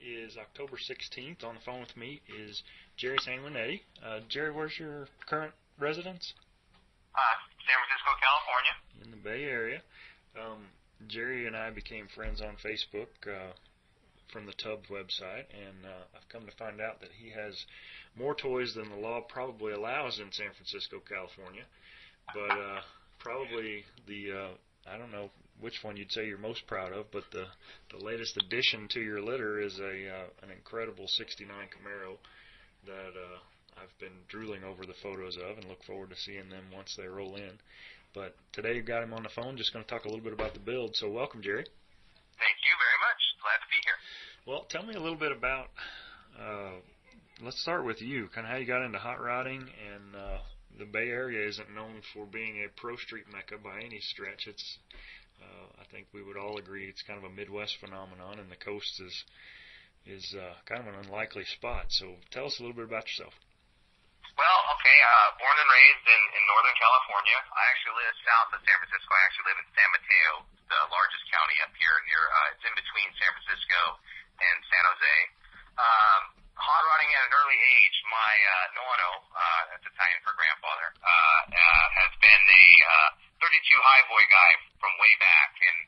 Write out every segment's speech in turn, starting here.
is October 16th. On the phone with me is Jerry Sanguinetti. Jerry, where's your current residence? San Francisco, California. In the Bay Area. Jerry and I became friends on Facebook from the Tubbs website, and I've come to find out that he has more toys than the law probably allows in San Francisco, California. But probably I don't know which one you'd say you're most proud of, but the latest addition to your litter is an incredible 69 Camaro that I've been drooling over the photos of and look forward to seeing them once they roll in. But today you've got him on the phone, just going to talk a little bit about the build. So welcome, Jerry. Thank you very much. Glad to be here. Well, tell me a little bit about, let's start with you, kind of how you got into hot rodding. And the Bay Area isn't known for being a pro street mecca by any stretch. It's I think we would all agree it's kind of a Midwest phenomenon, and the coast is kind of an unlikely spot. So tell us a little bit about yourself. Well, okay, born and raised in Northern California. I actually live south of San Francisco. I actually live in San Mateo, the largest county up here it's in between San Francisco and San Jose. Hot rodding at an early age, my Nono, that's Italian for grandfather, has been a 32 highboy guy from way back. And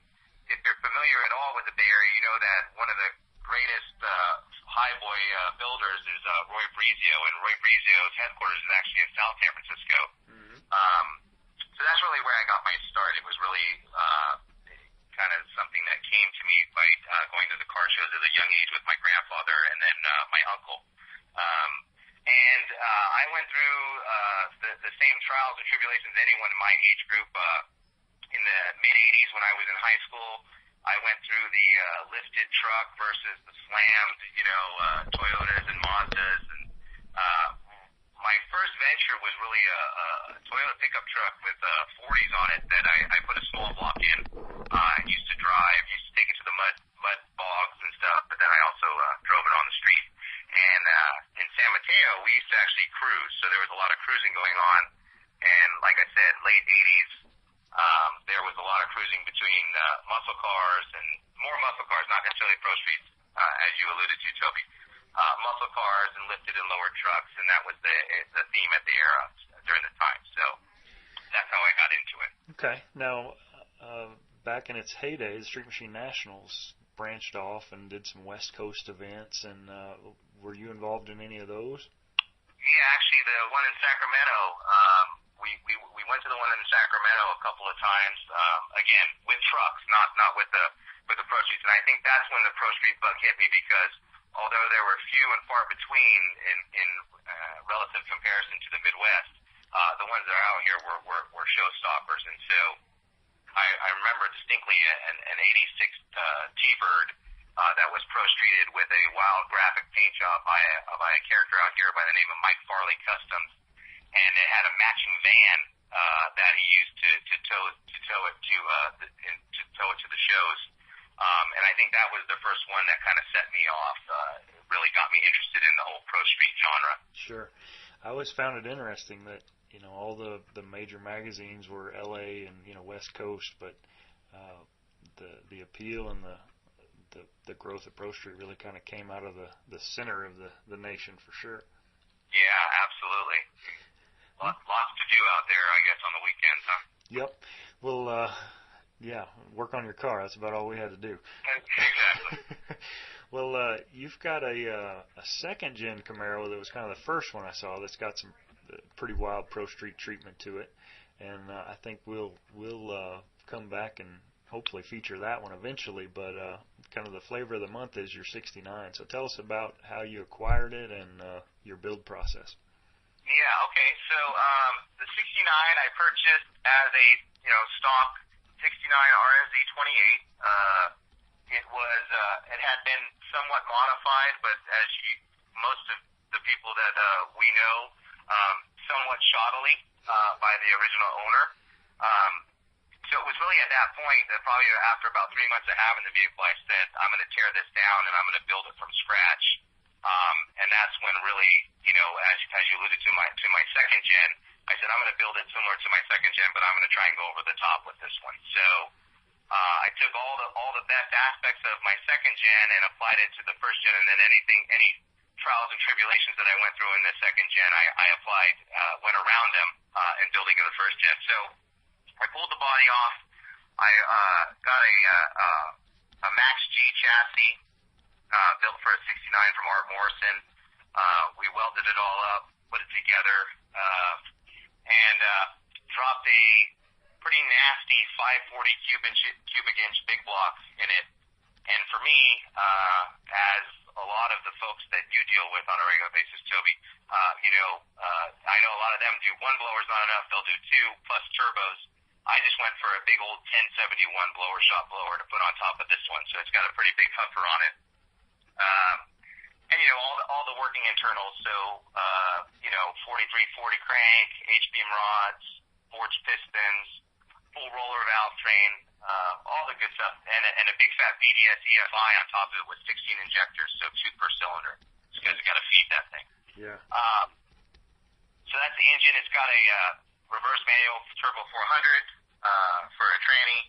if you're familiar at all with the Bay Area, you know that one of the greatest highboy builders is Roy Brizio, and Roy Brizio's headquarters is actually in South San Francisco. Mm-hmm. So that's really where I got my start. It was really kind of something that came to me by going to the car shows at a young age with my grandfather and then my uncle. And I went through the same trials and tribulations anyone in my age group. In the mid-'80s when I was in high school, I went through the lifted truck versus the slammed, Toyotas and Mazdas. And my first venture was really a Toyota pickup truck with 40s on it that I put a small block in. I used to drive, used to take it to the mud bogs and stuff, but then I also drove it on the street. And in San Mateo, we used to actually cruise, so there was a lot of cruising going on. And like I said, late 80s, there was a lot of cruising between muscle cars and more muscle cars, not necessarily pro streets, as you alluded to, Toby. Muscle cars and lifted and lowered trucks, and that was the theme at the era during the time. So that's how I got into it. Okay. Now, back in its heyday, the Street Machine Nationals branched off and did some West Coast events, and were you involved in any of those? Yeah, actually, the one in Sacramento, we went to the one in Sacramento a couple of times, again, with trucks, not with the pro streets. And I think that's when the pro street bug hit me, because although there were few and far between in relative comparison to the Midwest, the ones that are out here were showstoppers. And so I remember distinctly an 86 T-Bird that was pro-streeted with a wild graphic paint job by a character out here by the name of Mike Farley Customs, and it had a matching van that he used to tow it to the shows. And I think that was the first one that kind of set me off. Really got me interested in the whole pro street genre. Sure, I always found it interesting that all the major magazines were L.A. and West Coast, but the appeal and the growth of Pro Street really kind of came out of the center of the nation for sure. Yeah, absolutely. Lots to do out there, I guess, on the weekends, huh? Yep. Well, yeah, work on your car. That's about all we had to do. Exactly. Well, you've got a second-gen Camaro that was kind of the first one I saw that's got some pretty wild Pro Street treatment to it, and I think we'll come back and hopefully feature that one eventually, but kind of the flavor of the month is your 69. So tell us about how you acquired it and your build process. Yeah, okay. So the 69 I purchased as a stock 69 RSZ 28. It had been somewhat modified, but as most of the people that we know, somewhat shoddily by the original owner. So it was really at that point that probably after about 3 months of having the vehicle, I said, I'm going to tear this down and I'm going to build it from scratch. And that's when really, as you alluded to my second gen, I said, I'm going to build it similar to my second gen, but I'm going to try and go over the top with this one. So I took all the best aspects of my second gen and applied it to the first gen, and then any trials and tribulations that I went through in the second gen, I applied, went around them in building of the first gen. So I pulled the body off. I got a Max G chassis built for a 69 from Art Morrison. We welded it all up, put it together, and dropped a pretty nasty 540 cubic inch big block in it. And for me, as a lot of the folks that you deal with on a regular basis, Toby, I know a lot of them do one blower's not enough; they'll do two plus turbos. I just went for a big old 1071 blower shop blower to put on top of this one, so it's got a pretty big huffer on it. And all the working internals, so 4340 crank, H-beam rods, forged pistons, full roller valve train, all the good stuff, and a big fat BDS EFI on top of it with 16 injectors, so 2 per cylinder, because you got to feed that thing. Yeah. So that's the engine. It's got a reverse manual turbo 400 for a tranny.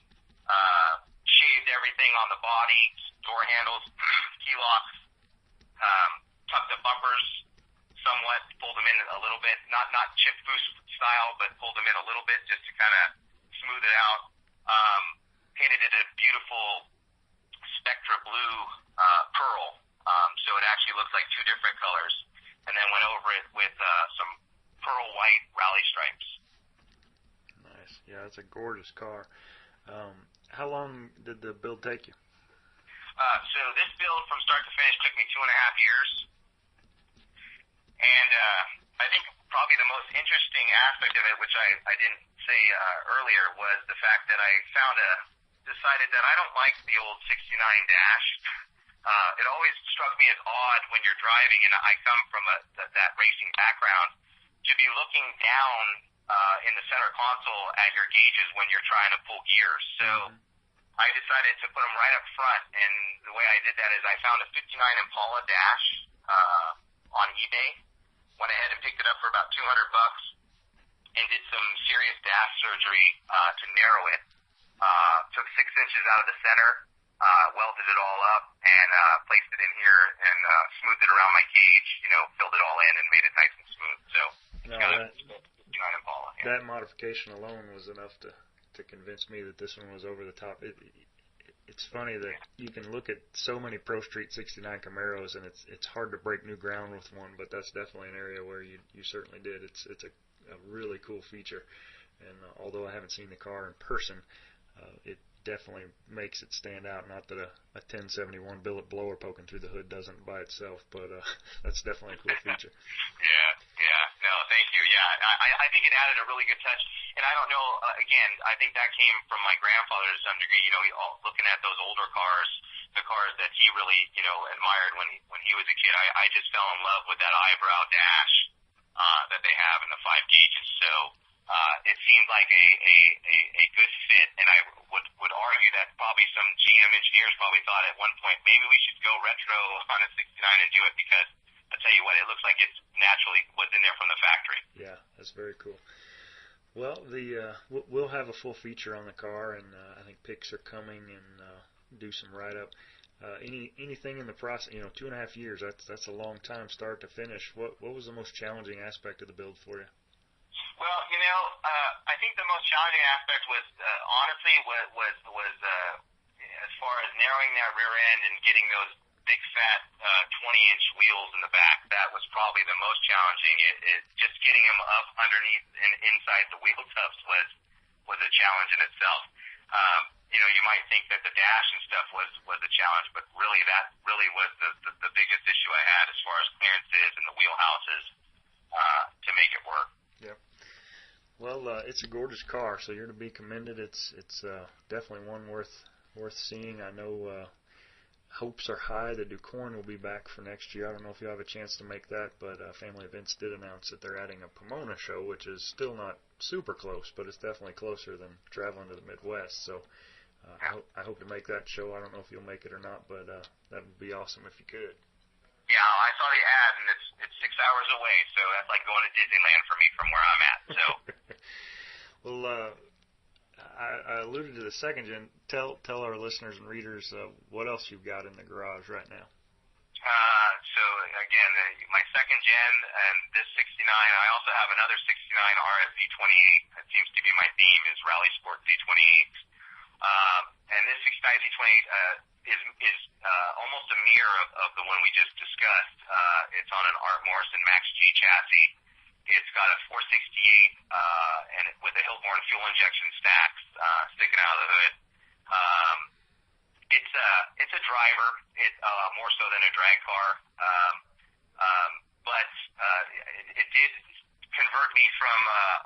Shaved everything on the body, door handles, key locks. Tucked the bumpers somewhat, pulled them in a little bit, not chip boost style, but pulled them in a little bit just to kind of smooth it out. Painted it a beautiful Spectra blue pearl, so it actually looks like 2 different colors, and then went over it with some pearl white rally stripes. Nice. Yeah, it's a gorgeous car. How long did the build take you? So this build from start to finish took me 2.5 years. And I think probably the most interesting aspect of it, which I didn't say earlier, was the fact that I decided that I don't like the old 69 dash. It always struck me as odd when you're driving, and I come from that racing background, to be looking down in the center console at your gauges when you're trying to pull gears. So I decided to put them right up front, and the way I did that is I found a 59 Impala dash on eBay, went ahead and picked it up for about $200, and did some serious dash surgery to narrow it. Took 6 inches out of the center, welded it all up, and placed it in here, and smoothed it around my gauge, filled it all in and made it nice and smooth. So it's got a 59 Impala. Yeah. That modification alone was enough to convince me that this one was over the top. It's funny that you can look at so many Pro Street 69 Camaros, and it's hard to break new ground with one, but that's definitely an area where you certainly did. It's a really cool feature, and although I haven't seen the car in person, it definitely makes it stand out. Not that a 1071 billet blower poking through the hood doesn't by itself, but that's definitely a cool feature. Yeah. No, thank you. Yeah, I think it added a really good touch. And I don't know, again, I think that came from my grandfather to some degree, looking at those older cars, the cars that he really, admired when he was a kid. I just fell in love with that eyebrow dash that they have in the 5 gauges. So it seemed like a good fit, and I would argue that probably some GM engineers probably thought at one point maybe we should go retro on a 69 and do it, because I'll tell you what, it looks like it naturally was in there from the factory. Yeah, that's very cool. Well, we'll have a full feature on the car, and I think pics are coming, and do some write-up. Anything in the process? 2.5 years. That's a long time, start to finish. What was the most challenging aspect of the build for you? Well, I think the most challenging aspect was honestly was as far as narrowing that rear end and getting those big fat 20-inch wheels in the back. That was probably the most challenging. It just getting them up underneath and inside the wheel tubs was a challenge in itself. You might think that the dash and stuff was a challenge, but really that really was the biggest issue I had as far as clearances and the wheelhouses to make it work. Yeah. Well, it's a gorgeous car, so you're to be commended. It's definitely one worth seeing. I know hopes are high that DuCorn will be back for next year. I don't know if you have a chance to make that, but Family Events did announce that they're adding a Pomona show, which is still not super close, but it's definitely closer than traveling to the Midwest. So I hope to make that show. I don't know if you'll make it or not, but that would be awesome if you could. Yeah, I saw the ad, and it's 6 hours away, so that's like going to Disneyland for me from where I'm at. So, well, I alluded to the second gen. Tell our listeners and readers what else you've got in the garage right now. So again, my second gen and this 69. I also have another 69 RS Z28. That seems to be my theme, is Rally Sport Z28. And this 69 Z28 is almost a mirror of the one we just discussed. It's on an Art Morrison Max G chassis. It's got a 468 and with a Hillborn fuel injection stacks sticking out of the hood. It's a driver, more so than a drag car. But it did convert me from a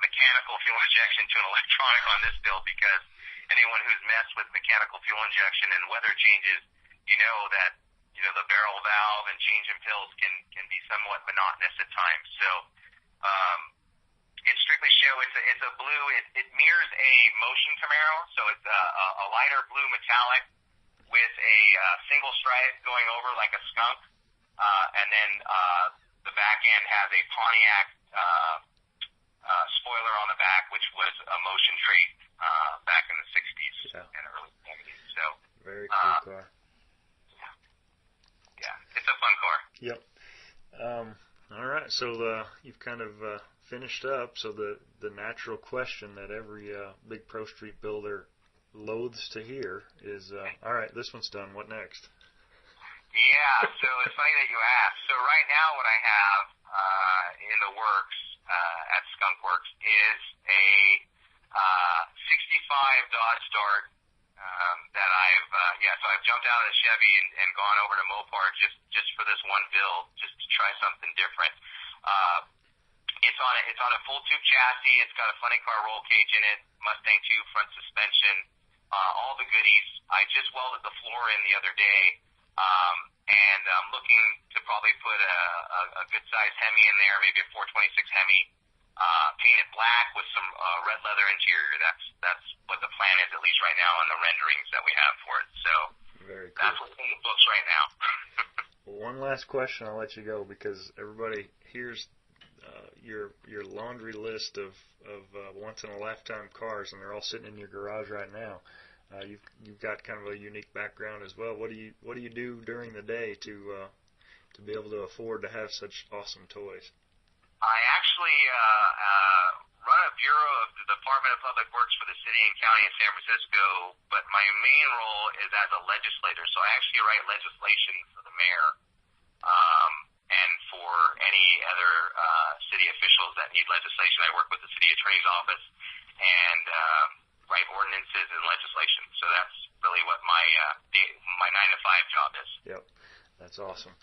mechanical fuel injection to an electronic on this build, because anyone who's messed with mechanical fuel injection and weather changes, that the barrel valve and changing pills can be somewhat monotonous at times. So it's strictly show. It's a blue. It mirrors a Motion Camaro, so it's a lighter blue metallic with a single stripe going over like a skunk, and then the back end has a Pontiac spoiler on the back, which was a Motion trait back in the 60s and early 70s. So very cool car. Yeah, it's a fun car. Yep. All right, so you've kind of finished up. So the natural question that every big Pro Street builder loathes to hear is, all right, this one's done. What next? Yeah, so it's funny that you asked. So right now what I have in the works at Skunk Works is a 65 Dodge Dart that I've jumped out of the Chevy and gone over to Mopar just for this one build, just to try something different. It's on a full tube chassis. It's got a funny car roll cage in it, Mustang 2 front suspension, all the goodies. I just welded the floor in the other day, and I'm looking to probably put a good size Hemi in there, maybe a 426 Hemi, paint it black with some red leather interior. That's what the plan is, at least right now, on the renderings that we have for it. So very cool. That's what's in the books right now. One last question, I'll let you go, because everybody hears your laundry list of once in a lifetime cars, and they're all sitting in your garage right now. You've got kind of a unique background as well. What do you do during the day to be able to afford to have such awesome toys? I actually run a bureau of the Department of Public Works for the city and county of San Francisco, but my main role is as a legislator. So I actually write legislation for the mayor and for any other city officials that need legislation. I work with the city attorney's office and write ordinances and legislation. So that's really what my 9-to-5 job is. Yep, that's awesome.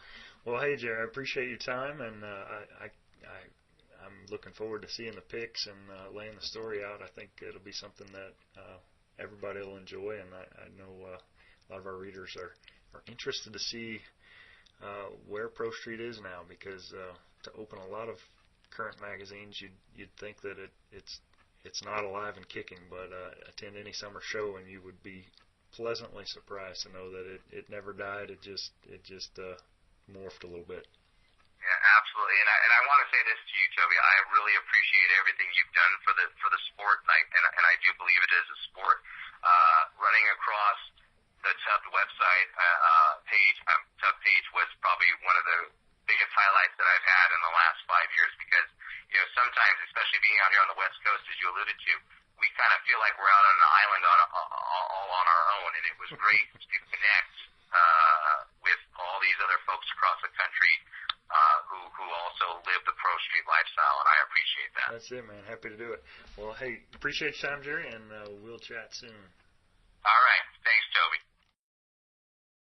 Well, hey, Jerry, I appreciate your time, and I'm looking forward to seeing the pics and laying the story out. I think it'll be something that everybody will enjoy, and I know a lot of our readers are interested to see where Pro Street is now, because to open a lot of current magazines, you'd think that it's not alive and kicking, but attend any summer show and you would be pleasantly surprised to know that it never died. It just morphed a little bit. Yeah, absolutely. And I want to say this to you, Toby. I really appreciate everything you've done for the sport, and I do believe it is a sport. Running across the Tubbed website Tubbed page was probably one of the biggest highlights that I've had in the last 5 years, because sometimes, especially being out here on the West Coast, as you alluded to, we kind of feel like we're out on an island all on our own, and it was great to connect with all these other folks across the country who also live the Pro Street lifestyle, and I appreciate that. That's it, man. Happy to do it. Well, hey, appreciate your time, Jerry, and we'll chat soon. All right. Thanks, Toby.